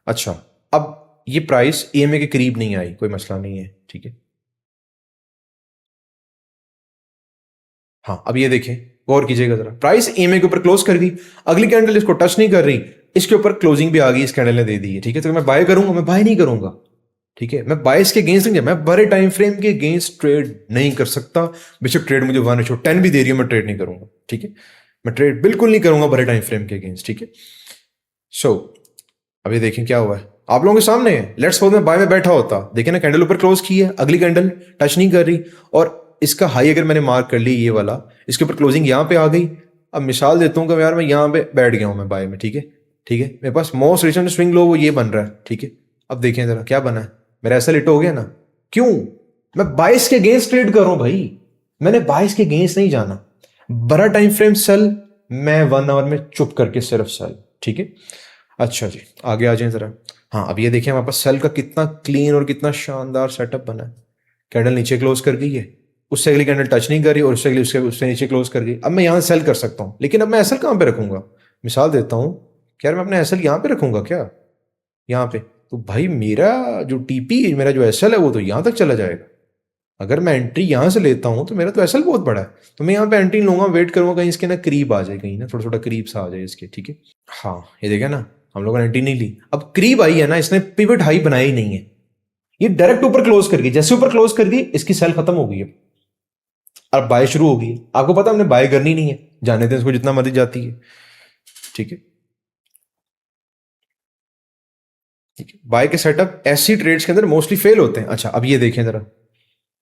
अच्छा, अब ये प्राइस ईएमए के करीब नहीं आई, कोई मसला नहीं है, ठीक है। हाँ, अब ये देखें, गौर कीजिएगा जरा, प्राइस ईएमए के ऊपर क्लोज कर गई, अगली कैंडल इसको टच नहीं कर रही, इसके ऊपर क्लोजिंग भी आ गई, इस कैंडल ने दे दी है, ठीक है। तो मैं बाय करूंगा, मैं बाय नहीं करूंगा, ठीक है। मैं बायस के अगेंस्ट नहीं, मैं बड़े टाइम फ्रेम के अगेंस्ट ट्रेड नहीं कर सकता। बेशक ट्रेड मुझे 1:10 भी दे रही है, मैं ट्रेड नहीं करूंगा, ठीक है। मैं ट्रेड बिल्कुल नहीं करूंगा बड़े टाइम फ्रेम के अगेंस्ट, ठीक है। सो अब ये देखें क्या हुआ है आप लोगों के सामने है। लेट्स सपोज मैं बाय में बैठा होता, देखें ना, कैंडल ऊपर क्लोज की है, अगली कैंडल टच नहीं कर रही और इसका हाई अगर मैंने मार्क कर ली ये वाला, इसके ऊपर क्लोजिंग यहाँ पे आ गई। अब मिसाल देता हूँ कि यार मैं यहाँ पे बैठ गया हूँ मैं बाय में, ठीक है, ठीक है। मेरे पास मोस्ट रिसेंट स्विंग लो वो ये बन रहा है, ठीक है। अब देखें जरा क्या बना है, मेरा ऐसा लिट हो गया ना। क्यों? मैं बाइस के अगेंस्ट ट्रेड कर रहा हूं भाई, मैंने बाइस के अगेंस्ट नहीं जाना। बड़ा टाइम फ्रेम सेल, मैं 1 आवर में चुप करके सिर्फ सेल, ठीक है। अच्छा जी, आगे आ जाए जरा। हाँ, अब ये देखिए हमारे पास सेल का कितना क्लीन और कितना शानदार सेटअप बना है। कैंडल नीचे क्लोज कर गई है, उससे अगली कैंडल टच नहीं कर रही और उससे अगली उससे नीचे क्लोज कर गई। अब मैं यहाँ सेल कर सकता हूँ, लेकिन अब मैं एसएल कहाँ पे रखूंगा? मिसाल देता हूँ, क्या मैं अपना एसएल यहाँ पे रखूंगा क्या, यहाँ पे? तो भाई मेरा जो टीपी, मेरा जो एसएल है वो तो यहाँ तक चला जाएगा। अगर मैं एंट्री यहाँ से लेता हूँ तो मेरा तो एसएल बहुत बड़ा है, तो मैं यहाँ पे एंट्री लूंगा, वेट करूंगा कहीं इसके ना करीब आ जाए, कहीं ना थोड़ा थोड़ा करीब सा आ जाए इसके, ठीक है। हाँ, ये देखा ना, हम लोगों ने एंट्री नहीं ली। अब करीब आई है ना, इसने पिवट हाई बनाया ही नहीं है, ये डायरेक्ट ऊपर क्लोज कर गई। जैसे ऊपर क्लोज कर गई इसकी सेल खत्म हो गई है, अब बाय शुरू हो गई। आपको पता हमने बाय करनी नहीं है, जाने दें इसको जितना मर्जी जाती है, ठीक है। ठीक है, बाय के सेटअप ऐसी ट्रेड्स के अंदर मोस्टली फेल होते हैं। अच्छा, अब ये देखें जरा,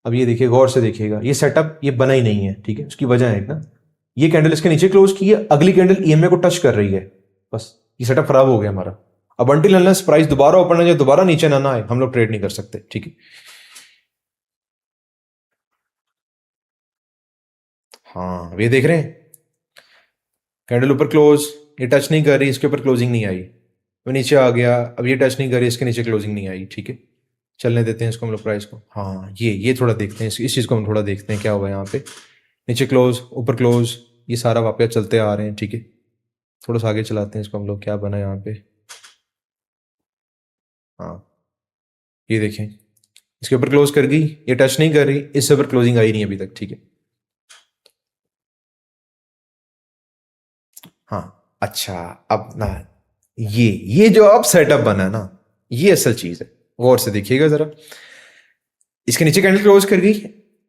अब ये देखिए, गौर से देखिएगा, ये सेटअप ये बना ही नहीं है, ठीक है। उसकी वजह है ना, ये कैंडल इसके नीचे क्लोज की है, अगली कैंडल ईएमए को टच कर रही है, बस ये सेटअप खराब हो गया हमारा। अब अनटिल अनलेस प्राइस दोबारा ऊपर ना जाए, दोबारा नीचे ना आए, हम लोग ट्रेड नहीं कर सकते, ठीक है। हाँ, अब ये देख रहे हैं, कैंडल ऊपर क्लोज, ये टच नहीं कर रही, इसके ऊपर क्लोजिंग नहीं आई, वो नीचे आ गया। अब ये टच नहीं कर रही, इसके नीचे क्लोजिंग नहीं आई, ठीक है। चलने देते हैं इसको हम लोग प्राइस को। हाँ, ये थोड़ा देखते हैं, इस चीज़ को हम थोड़ा देखते हैं क्या हुआ यहाँ पे। नीचे क्लोज, ऊपर क्लोज, ये सारा वापस चलते आ रहे हैं, ठीक है। थोड़ा सा आगे चलाते हैं इसको हम लोग, क्या बना यहाँ पे। हाँ, ये देखें, इसके ऊपर क्लोज कर गई, ये टच नहीं कर रही, इससे ऊपर क्लोजिंग आई नहीं अभी तक, ठीक है। हाँ, अच्छा, अब ना ये जो अब सेटअप बना है ना, ये असल चीज है, गौर से देखिएगा जरा। इसके नीचे कैंडल क्लोज कर गई,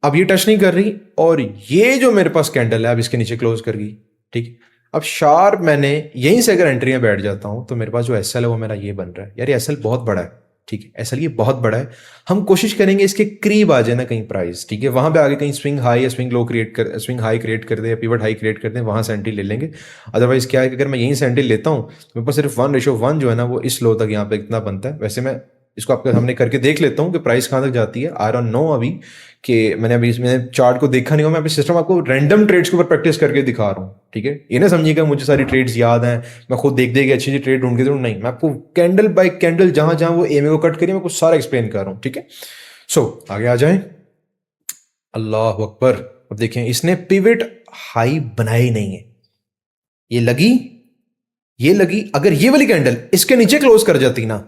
अब ये टच नहीं कर रही, और ये जो मेरे पास कैंडल है अब इसके नीचे क्लोज कर गई, ठीक है। अब शार्प मैंने यहीं से अगर एंट्री में बैठ जाता हूं तो मेरे पास जो एसएल है वो मेरा ये बन रहा है। यार ये एसएल बहुत बड़ा है, ठीक है, एसएल ये बहुत बड़ा है। हम कोशिश करेंगे इसके करीब आ जाए ना कहीं प्राइस, ठीक है, वहां पे आगे कहीं स्विंग हाई या स्विंग लो क्रिएट कर, स्विंग हाई क्रिएट कर दे या पिवट हाई क्रिएट कर दे, वहां से एंट्री ले लेंगे। अदरवाइज क्या है कि अगर मैं यहीं से एंट्री लेता हूँ तो मेरे पास सिर्फ 1:1 जो है ना वो इस लो तक यहाँ पे इतना बनता है। वैसे मैं इसको आपके सामने करके देख लेता हूँ कि प्राइस कहाँ तक जाती है। आई डोंट नो अभी कि मैंने अभी इसमें चार्ट को देखा नहीं हो, मैं अभी सिस्टम आपको रैंडम ट्रेड्स के ऊपर प्रैक्टिस करके दिखा रहा हूँ, ठीक है। ये ना समझिएगा मुझे सारी ट्रेड्स याद हैं, मैं खुद देख देख के अच्छी अच्छी ट्रेड ढूंढ के दूँ, नहीं, मैं आपको कैंडल बाय कैंडल जहां जहां वो एमए को कट करिए मैं कुछ सारा एक्सप्लेन कर रहा हूँ, ठीक है। सो आगे आ जाए। अल्लाह अकबर। अब देखें इसने पिवट हाई बनाई नहीं है, ये लगी, ये लगी, अगर ये वाली कैंडल इसके नीचे क्लोज कर जाती ना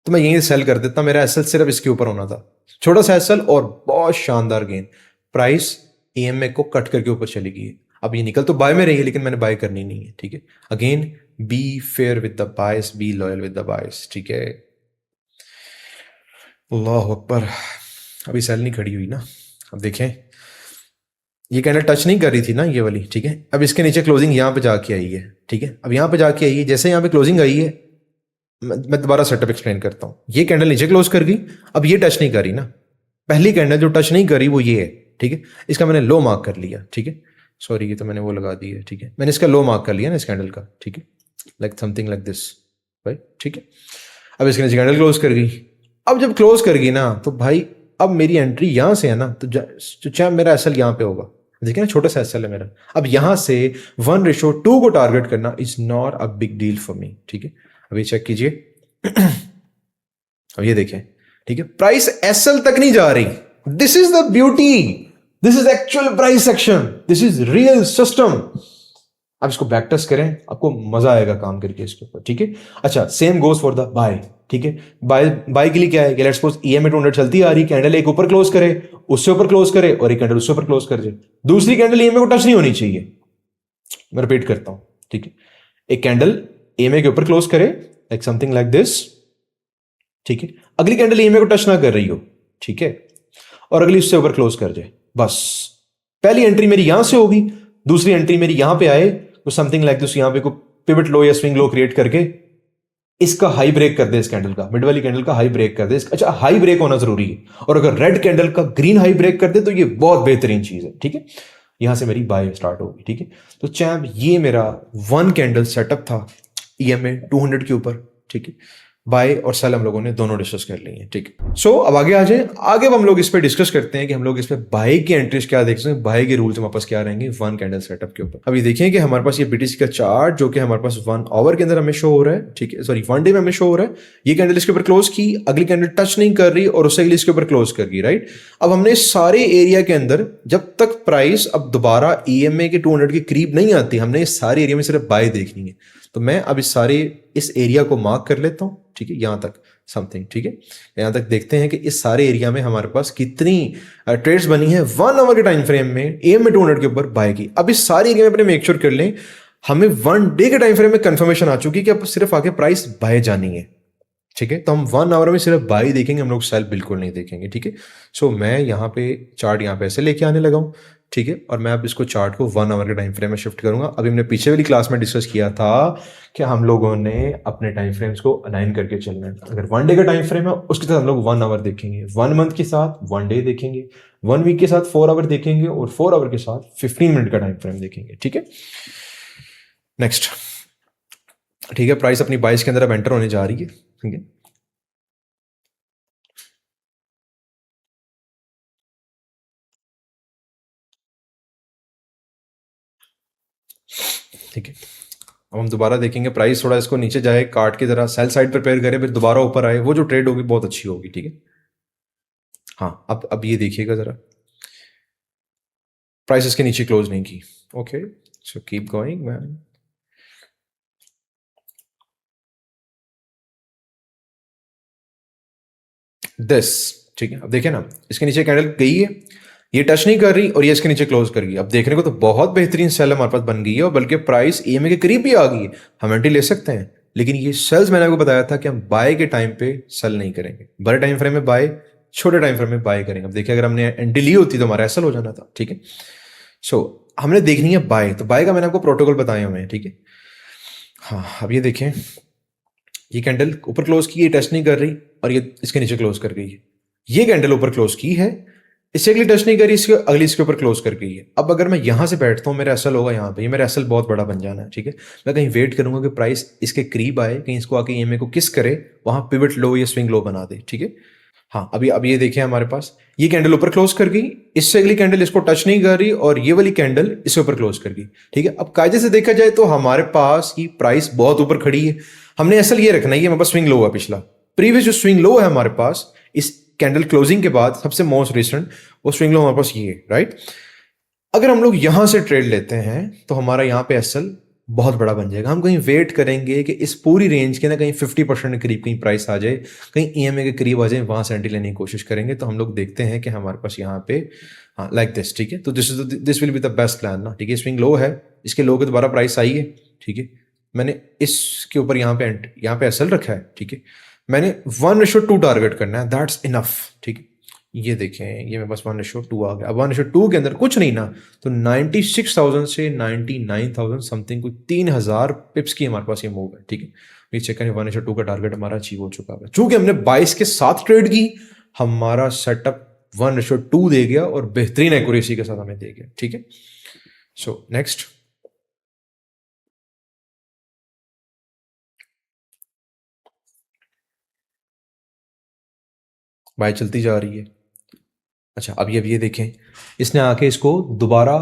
तो मैं यहीं सेल कर देता, मेरा एसएल सिर्फ इसके ऊपर होना था, छोटा सा एसएल और बहुत शानदार गेन। प्राइस ईएमए को कट करके ऊपर चली गई है। अब ये निकल तो बाय में रही है लेकिन मैंने बाय करनी नहीं है, ठीक है। Again be fair with the bias, be loyal with the bias, ठीक है। अल्लाह अकबर। अभी सेल नहीं खड़ी हुई ना, अब देखें ये कैंडल टच नहीं कर रही थी ना ये वाली, ठीक है। अब इसके नीचे क्लोजिंग यहां पे जाके आई है, ठीक है। अब यहां पे जाके आई है, जैसे यहां पे क्लोजिंग आई है, मैं दोबारा सेटअप एक्सप्लेन करता हूँ। ये कैंडल नीचे क्लोज कर गई, अब ये टच नहीं करी ना, पहली कैंडल जो टच नहीं करी वो ये है, ठीक है। इसका मैंने लो मार्क कर लिया, ठीक है। सॉरी ये तो मैंने वो लगा दी है, ठीक है, मैंने इसका लो मार्क कर लिया ना इस कैंडल का, ठीक है, लाइक समथिंग लाइक दिस, भाई, ठीक है। अब इसके नीचे कैंडल क्लोज कर गई। अब जब क्लोज कर गई ना तो भाई अब मेरी एंट्री यहां से है ना, तो चाहे मेरा एसएल यहां पे होगा, देखिए ना छोटा सा एसएल है मेरा। अब यहां से 1:2 को टारगेट करना is not a big deal for me, ठीक है। अभी चेक कीजिए। अब ये देखें, ठीक है, प्राइस एसएल तक नहीं जा रही। This is the beauty, this is actual price action, this is real system. आप इसको बैक टेस्ट करें, आपको मजा आएगा काम करके इसके ऊपर, ठीक है। अच्छा same goes for the buy, ठीक है। बाय बाय के लिए क्या है कि लेट्स सपोज ईएमए 200 चलती आ रही, कैंडल एक ऊपर क्लोज करे, उससे ऊपर क्लोज करे और एक कैंडल उससे ऊपर क्लोज कर जाए, दूसरी कैंडल ईएमए को टच नहीं होनी चाहिए। मैं रिपीट करता हूं, ठीक है। एक कैंडल ईएमए के ऊपर क्लोज करे लाइक समथिंग लाइक दिस, ठीक है। अगली कैंडल ईएमए को टच ना कर रही हो, ठीक है, और अगली उससे ऊपर क्लोज कर जाए, बस। पहली एंट्री मेरी यहां से होगी, दूसरी एंट्री मेरी यहां पे आए तो समथिंग लाइक दिस, यहां पे को पिवट लो या स्विंग लो क्रिएट करके इसका हाई ब्रेक कर दे, इस कैंडल का, मिड वाली कैंडल का हाई ब्रेक कर दे। अच्छा हाई ब्रेक होना जरूरी है, और अगर रेड कैंडल का ग्रीन हाई ब्रेक कर दे तो ये बहुत बेहतरीन चीज है, ठीक है। यहां से मेरी बाय स्टार्ट होगी, ठीक है। तो चैम्प ये मेरा 1 कैंडल सेटअप था ईएमए 200 के ऊपर, ठीक है। बाय और सेल हम लोगों ने दोनों डिस्कस कर ली हैं, ठीक है। सो अब आगे आ जाए, आगे अब हम लोग इस पे डिस्कस करते हैं कि हम लोग इस पे बाय की एंट्रीज क्या देख सकते हैं, बाय के रूल्स हमारे पास क्या रहेंगे 1 कैंडल सेटअप के ऊपर। अभी देखिए कि हमारे पास ये बीटीसी का चार्ट जो कि हमारे पास 1 आवर के अंदर हमें शो हो रहा है, ठीक है, सॉरी 1 डे में हमें शो हो रहा है। ये कैंडल इसके ऊपर क्लोज की, अगली कैंडल टच नहीं कर रही और उससे अगली इसके ऊपर क्लोज कर गई, राइट। अब हमने सारे एरिया के अंदर जब तक प्राइस अब दोबारा ईएमए के 200 के करीब नहीं आती, हमने इस सारे एरिया में सिर्फ बाय देखनी है। तो मैं अब इस एरिया को मार्क कर लेता हूं, ठीक है, यहां तक समथिंग, ठीक है। यहां तक देखते हैं कि इस सारे एरिया में हमारे पास कितनी ट्रेड्स बनी है 1 आवर के टाइम फ्रेम में ईएमए 200 के ऊपर बाय की। अब इस सारे एरिया में अपने मेक श्योर कर लें हमें 1 डे के टाइम फ्रेम में कंफर्मेशन आ चुकी है कि अब सिर्फ आगे प्राइस बाय जानी है, ठीक है। तो हम 1 आवर में सिर्फ बाय देखेंगे, हम लोग सेल बिल्कुल नहीं देखेंगे, ठीक है। सो मैं यहाँ पे चार्ट यहाँ पे ऐसे लेके आने लगा हूँ, ठीक है, और मैं अब इसको चार्ट को 1 आवर के टाइम फ्रेम में शिफ्ट करूंगा। अभी हमने पीछे वाली क्लास में डिस्कस किया था कि हम लोगों ने अपने टाइम फ्रेम्स को अलाइन करके चलना है। अगर 1 डे का टाइम फ्रेम है उसके साथ हम लोग 1 आवर देखेंगे, 1 मंथ के साथ 1 डे देखेंगे, 1 वीक के साथ 4 आवर देखेंगे और 4 आवर के साथ 15 मिनट का टाइम फ्रेम देखेंगे, ठीक है। नेक्स्ट, ठीक है, प्राइस अपनी बाइस के अंदर अब एंटर होने जा रही है, ठीक है। ठीक है, अब हम दोबारा देखेंगे प्राइस थोड़ा इसको नीचे जाए, काट की तरह सेल साइड प्रिपेयर करे, फिर दोबारा ऊपर आए, वो जो ट्रेड होगी बहुत अच्छी होगी, ठीक है। हाँ अब ये देखिएगा जरा, प्राइस इसके नीचे क्लोज नहीं की, okay, so keep going man. This, ठीक है, अब देखिए ना इसके नीचे कैंडल गई है, ये टच नहीं कर रही और ये इसके नीचे क्लोज कर गई। अब देखने को तो बहुत बेहतरीन सेल हमारे पास बन गई है और बल्कि प्राइस ईएमए के करीब भी आ गई है, हम एंट्री ले सकते हैं। लेकिन ये सेल्स मैंने आपको बताया था कि हम बाय के टाइम पे सेल नहीं करेंगे, बड़े टाइम फ्रेम में बाय, छोटे टाइम फ्रेम में बाय करेंगे। अब देखिए अगर हमने एंट्री ली होती तो हमारा एसएल हो जाना था, ठीक है। सो हमने देखनी है बाय, तो बाय का मैंने आपको प्रोटोकॉल बताए हुए हैं, ठीक है। हाँ, अब ये देखें, ये कैंडल ऊपर क्लोज की, ये टच नहीं कर रही, और ये इसके नीचे क्लोज कर गई है। ये कैंडल ऊपर क्लोज की है, इससे अगली टच नहीं करी, इसके अगली इसके ऊपर क्लोज कर गई है। अब अगर मैं यहां से बैठता हूं, मेरा एसएल होगा यहाँ पे, ये मेरा एसएल बहुत बड़ा बन जाना है, ठीक है। मैं कहीं वेट करूंगा कि प्राइस इसके करीब आए, कहीं इसको आके ईएमए को किस करे, वहां पिवट लो या स्विंग लो बना दे, ठीक है। हाँ, अभी अब ये देखें, हमारे पास ये कैंडल ऊपर क्लोज कर गई, इससे अगली कैंडल इसको टच नहीं कर रही, और ये वाली कैंडल इससे ऊपर क्लोज कर गई, ठीक है। अब कायदे से देखा जाए तो हमारे पास की प्राइस बहुत ऊपर खड़ी है। हमने असल ये रखना है, ये हमारे पास स्विंग लो हुआ पिछला, प्रीवियस जो स्विंग लो है हमारे पास इस कैंडल क्लोजिंग के बाद सबसे मोस्ट रिसेंट, वो स्विंग लो हमारे पास ये है, राइट। अगर हम लोग यहां से ट्रेड लेते हैं तो हमारा यहां पे एसएल बहुत बड़ा बन जाएगा। हम कहीं वेट करेंगे कि इस पूरी रेंज के ना कहीं 50% के करीब कहीं प्राइस आ जाए, कहीं ईएमए के करीब आ जाए, वहां से एंट्री लेने की कोशिश करेंगे। तो हम लोग देखते हैं कि हमारे पास यहाँ पे, हाँ, लाइक दिस, ठीक है। तो this will be the best plan ना, ठीक है। स्विंग लो है, इसके लो के दोबारा प्राइस आई है, ठीक है। मैंने इसके ऊपर यहाँ पे एसएल रखा है, ठीक है। मैंने 1:2 टारगेट करना है, दैट्स इनफ, ठीक है। ये देखें, ये मेरे पास 1:2 आ गया। अब 1:2 के अंदर कुछ नहीं ना, तो 96,000 से 99,000 समथिंग, कोई 3,000 पिप्स की हमारे पास ये मूव है, ठीक है। ये चेक करें, 1:2 का टारगेट हमारा अचीव हो चुका है। चूंकि हमने 22 के साथ ट्रेड की, हमारा सेटअप 1:2 दे गया, और बेहतरीन एक्यूरेसी के साथ हमें दे गया, ठीक है। सो नेक्स्ट, बाय चलती जा रही है। अच्छा, अब ये देखें, इसने आके इसको दोबारा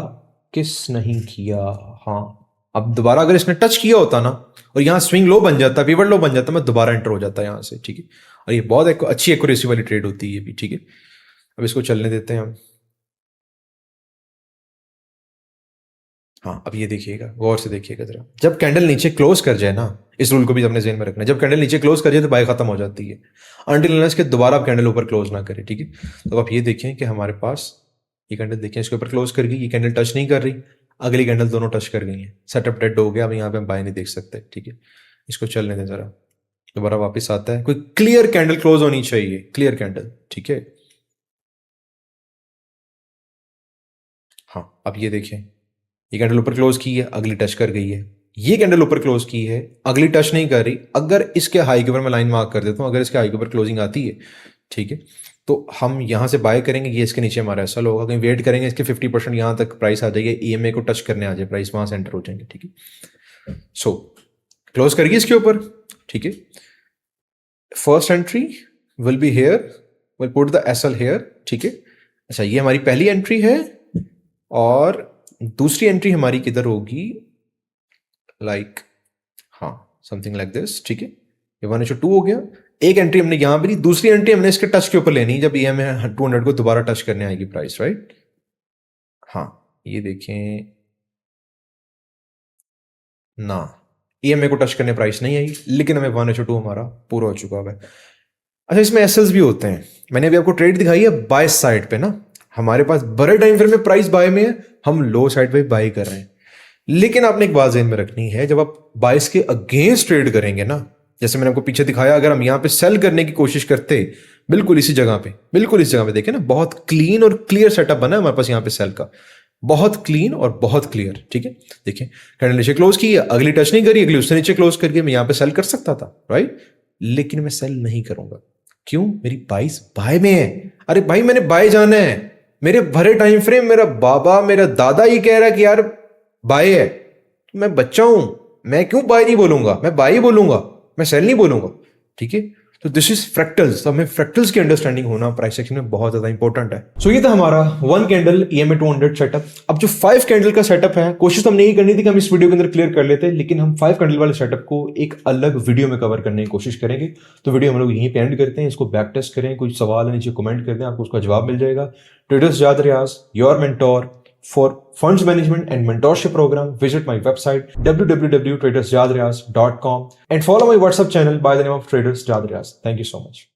किस नहीं किया। हाँ, अब दोबारा अगर इसने टच किया होता ना, और यहाँ स्विंग लो बन जाता, पिवट लो बन जाता, मैं दोबारा एंटर हो जाता यहाँ से, ठीक है। और ये बहुत एक अच्छी एक्यूरेसी वाली ट्रेड होती है ये भी, ठीक है। अब इसको चलने देते हैं हम। हाँ, अब ये देखिएगा, गौर से देखिएगा जरा, जब कैंडल नीचे क्लोज कर जाए ना, इस रूल को भी अपने ज़हन में रखना है, जब कैंडल नीचे क्लोज कर जाए तो बाय खत्म हो जाती है, अनटिल अनलेस के दोबारा आप कैंडल ऊपर क्लोज ना करें, ठीक है। तो आप ये देखें कि हमारे पास ये कैंडल देखें, इसके ऊपर क्लोज कर गई, ये कैंडल टच नहीं कर रही, अगली कैंडल दोनों टच कर गई हैं, सेटअप डेड हो गया। अब यहाँ पे हम बाय नहीं देख सकते, ठीक है। इसको चलने दें जरा, दोबारा वापस आता है, कोई क्लियर कैंडल क्लोज होनी चाहिए, क्लियर कैंडल, ठीक है। हाँ, अब ये देखें, ये कैंडल ऊपर क्लोज की है, अगली टच कर गई है। ये कैंडल ऊपर क्लोज की है, अगली टच नहीं कर रही। अगर इसके हाई के ऊपर मैं लाइन मार्क कर देता हूं, अगर इसके हाई के ऊपर क्लोजिंग आती है, ठीक है, तो हम यहां से बाय करेंगे, ये इसके नीचे हमारा ऐसा होगा, कहीं वेट करेंगे इसके 50% यहां तक प्राइस आ जाएगी, ईएमए को टच करने आ जाए प्राइस, वहां से एंटर हो जाएंगे, ठीक है। सो क्लोज करिए इसके ऊपर, ठीक है। First entry will be here, will put the SL here, ठीक है। अच्छा, ये हमारी पहली एंट्री है, और दूसरी एंट्री हमारी किधर होगी, लाइक, हाँ, समथिंग लाइक दिस, ठीक है। ये 1:2 हो गया। एक एंट्री हमने यहां पर ली, दूसरी एंट्री हमने इसके टच के ऊपर लेनी जब ये हमें 200 को दोबारा टच करने आएगी प्राइस, राइट। हाँ, ये देखें ना, ईएमए को टच करने प्राइस नहीं आई, लेकिन हमें 1:2 हमारा पूरा हो चुका है। अच्छा, इसमें एसएल्स भी होते हैं, मैंने अभी आपको ट्रेड दिखाई है बाय साइड पे ना, हमारे पास बड़े टाइम फ्रेम में प्राइस बाय में है, हम लो साइड पे बाय कर रहे हैं। लेकिन आपने एक बात ज़हन में रखनी है, जब आप बाइस के अगेंस्ट ट्रेड करेंगे ना, जैसे मैंने आपको पीछे दिखाया, अगर हम यहां पे सेल करने की कोशिश करते, बिल्कुल इसी जगह पे, बिल्कुल इस जगह पे देखें ना, बहुत क्लीन और क्लियर सेटअप बना है हमारे पास यहाँ पे सेल का, बहुत क्लीन और बहुत क्लियर, ठीक है। देखिए, कैंडल नीचे क्लोज की है, अगली टच नहीं करी, अगली उससे नीचे क्लोज करके मैं यहाँ पे सेल कर सकता था, राइट। लेकिन मैं सेल नहीं करूंगा, क्यों, मेरी बाइस बाय में है। अरे भाई, मैंने बाय जाना है, मेरे भरे टाइम फ्रेम, मेरा बाबा, मेरा दादा ये कह रहा है कि यार बाय है, मैं बच्चा हूं, मैं क्यों बाय नहीं बोलूंगा, मैं बाय ही बोलूंगा, मैं सेल नहीं बोलूंगा, ठीक है। तो दिस इज फ्रैक्टल्स, हमें फ्रैक्टल्स की अंडरस्टैंडिंग होना प्राइस एक्शन में बहुत ज्यादा इंपॉर्टेंट है। सो ये था हमारा 1 कैंडल ईएमए 200 सेटअप। अब जो 5 कैंडल का सेटअप है, कोशिश तो हमने यही करनी थी कि हम इस वीडियो के अंदर क्लियर कर लेते, लेकिन हम 5 कैंडल वाले सेटअप को एक अलग वीडियो में कवर करने की कोशिश करेंगे। तो वीडियो हम लोग यहीं पे एंड करते हैं, इसको बैक टेस्ट करें, कोई सवाल है नीचे कमेंट कर दें, आपको उसका जवाब मिल जाएगा। ट्रेडर्स जाद Riyaz, your mentor for funds management and mentorship program, visit my website www.tradersjadriaz.com and follow my WhatsApp channel by the name of Traders Jad Riaz. Thank you so much.